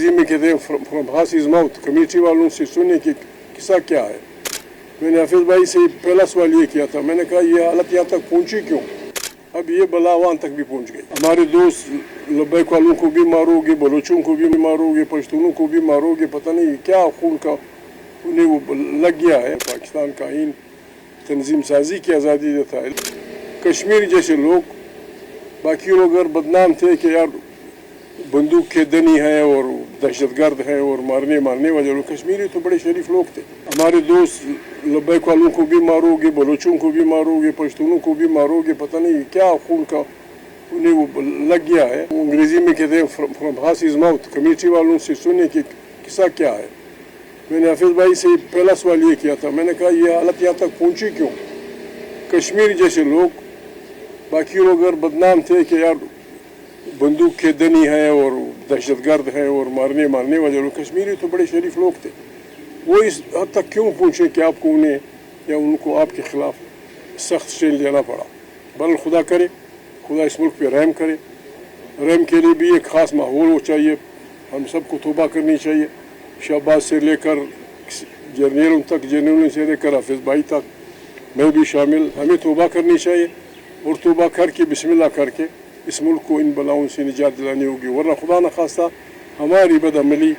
انگریزی میں کہتے ہیں فرام ہارسز ماؤتھ، کمیٹی والوں سے سننے کہ قصہ کیا ہے۔ میں نے حافظ بھائی سے پہلا سوال یہ کیا تھا، میں نے کہا یہ حالت یہاں تک پہنچی کیوں؟ اب یہ بلا وہاں تک بھی پہنچ گئی۔ ہمارے دوست لبیک والوں کو بھی مارو گے، بلوچوں کو بھی مارو گے، پشتونوں کو بھی مارو گے، پتہ نہیں کیا خون کا انہیں وہ لگ گیا ہے۔ پاکستان کا آئین تنظیم سازی کی آزادی دیتا ہے۔ کشمیر جیسے لوگ، باقی لوگ اگر بدنام تھے کہ یار بندوق کے دنی ہیں اور دہشت گرد ہیں اور مارنے والے لوگ، کشمیری تو بڑے شریف لوگ تھے۔ ہمارے دوست لبیک والوں کو بھی مارو گے، بلوچوں کو بھی مارو گے، پشتونوں کو بھی مارو گے، پتہ نہیں کیا خون کا انہیں وہ لگ گیا ہے۔ انگریزی میں کہتے ہیں فرام ہارسز ماؤتھ، کمیٹی والوں سے سننے کہ قصہ کیا ہے۔ میں نے حافظ بھائی سے پہلا سوال یہ کیا تھا، میں نے کہا یہ حالت یہاں تک پہنچی کیوں؟ کشمیر جیسے لوگ، باقی لوگ اگر بدنام تھے کہ یار بندوق کے دنی ہیں اور دہشت گرد ہیں اور مارنے والے لوگ، کشمیری تو بڑے شریف لوگ تھے، وہ اس حد تک کیوں پہنچے کہ آپ کو انہیں یا ان کو آپ کے خلاف سخت اسٹینڈ لینا پڑا؟ بل خدا کرے، خدا اس ملک پہ رحم کرے۔ رحم کے لیے بھی ایک خاص ماحول چاہیے، ہم سب کو توبہ کرنی چاہیے، شہباز سے لے کر جرنیلوں تک، جرنیلوں سے لے کر حافظ بھائی تک، میں بھی شامل، ہمیں توبہ کرنی چاہیے اور توبہ کر کے بسم اللہ کر کے اس ملک کو ان بلاؤں سے نجات دلانی ہوگی، ورنہ خدا نخواستہ ہماری بد عملی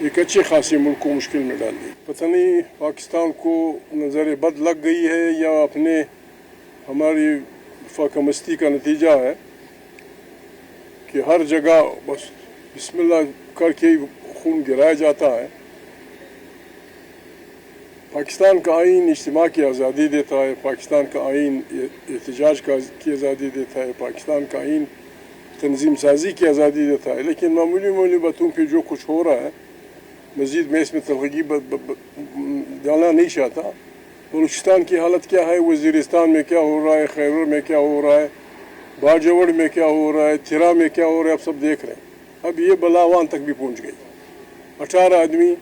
ایک اچھے خاصے ملک کو مشکل میں ڈال دی۔ پتہ نہیں پاکستان کو نظر بد لگ گئی ہے یا اپنے ہماری فاقہ مستی کا نتیجہ ہے کہ ہر جگہ بس بسم اللہ کر کے خون گرایا جاتا ہے۔ پاکستان کا آئین اجتماع کی آزادی دیتا ہے، پاکستان کا آئین احتجاج کی آزادی دیتا ہے، پاکستان کا آئین تنظیم سازی کی آزادی دیتا ہے، لیکن معمولی باتوں پہ جو کچھ ہو رہا ہے، مزید میں اس میں تلخی ڈالنا نہیں چاہتا۔ بلوچستان کی حالت کیا ہے، وزیرستان میں کیا ہو رہا ہے، خیبر میں کیا ہو رہا ہے، باجوڑ میں کیا ہو رہا ہے، تھرا میں کیا ہو رہا ہے، آپ سب دیکھ رہے ہیں۔ اب یہ بلا وہاں تک بھی پہنچ گئی، 18 آدمی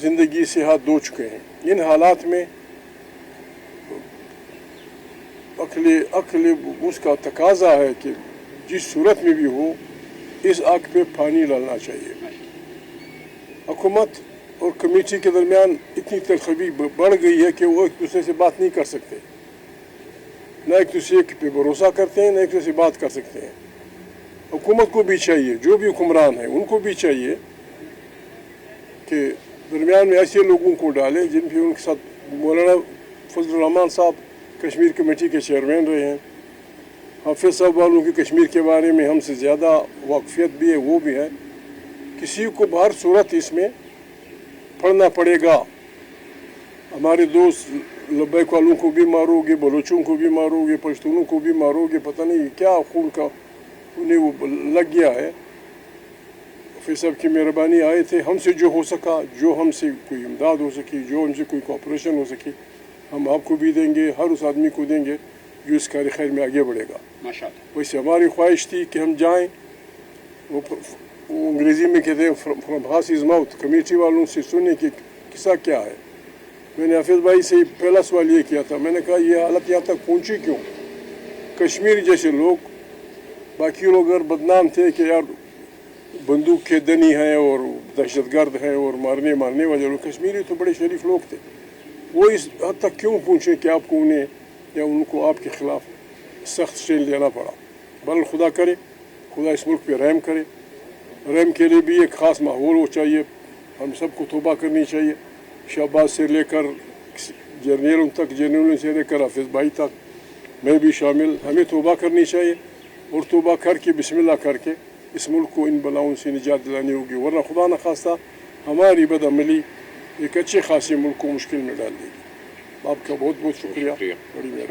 زندگی سے ہاتھ دھو چکے ہیں۔ ان حالات میں عقل اس کا تقاضا ہے کہ جس صورت میں بھی ہو اس آگ پہ پانی ڈالنا چاہیے۔ حکومت اور کمیٹی کے درمیان اتنی تلخی بڑھ گئی ہے کہ وہ ایک دوسرے سے بات نہیں کر سکتے، نہ ایک دوسرے پہ بھروسہ کرتے ہیں، نہ ایک دوسرے سے بات کر سکتے ہیں۔ حکومت کو بھی چاہیے، جو بھی حکمران ہیں ان کو بھی چاہیے کہ درمیان میں ایسے لوگوں کو ڈالیں جن پہ ان کے ساتھ مولانا فضل الرحمان صاحب کشمیر کمیٹی کے چیئرمین رہے ہیں، حافظ صاحب والوں کی کشمیر کے بارے میں ہم سے زیادہ واقفیت بھی ہے، وہ بھی ہے۔ کسی کو ہر صورت اس میں پڑھنا پڑے گا۔ ہمارے دوست لبیک والوں کو بھی مارو گے، بلوچوں کو بھی مارو گے، پشتونوں کو بھی مارو گے، پتہ نہیں کیا خون کا انہیں وہ لگ گیا ہے۔ حافظ صاحب کی مہربانی آئے تھے، ہم سے جو ہو سکا، جو ہم سے کوئی امداد ہو سکی، جو ہم سے کوئی کوآپریشن ہو سکی، ہم آپ کو بھی دیں گے، ہر اس آدمی کو دیں گے جو اس کار خیر میں آگے بڑھے گا۔ ویسے ہماری خواہش تھی کہ ہم جائیں، وہ انگریزی میں کہتے ہیں فرام ہارسز ماؤتھ، کمیٹی والوں سے سننے کہ قصہ کیا ہے۔ میں نے حافظ بھائی سے پہلا سوال یہ کیا تھا، میں نے کہا یہ حالت یہاں تک پہنچی کیوں؟ کشمیر جیسے لوگ، باقی لوگ اگر بدنام تھے کہ یار بندوق کے دنی ہیں اور دہشت گرد ہیں اور مارنے والے لوگ، کشمیری تو بڑے شریف لوگ تھے، وہ اس حد تک کیوں پہنچے کہ آپ کو انہیں یا ان کو آپ کے خلاف سخت اسٹینڈ لینا پڑا؟ بل خدا کرے، خدا اس ملک پہ رحم کرے۔ رحم کے لیے بھی ایک خاص ماحول چاہیے، ہم سب کو توبہ کرنی چاہیے، شہباز سے لے کر جرنیلوں تک، جرنیلوں سے لے کر حافظ بھائی تک، میں بھی شامل، ہمیں توبہ کرنی چاہیے اور توبہ کر کے بسم اللہ کر کے اس ملک کو ان بلاؤں سے نجات دلانی ہوگی، ورنہ خدا نخواستہ ہماری بد عملی ایک اچھے خاصے ملک کو مشکل میں ڈال دے گی۔ آپ کا بہت بہت شکریہ، بڑی مہربانی۔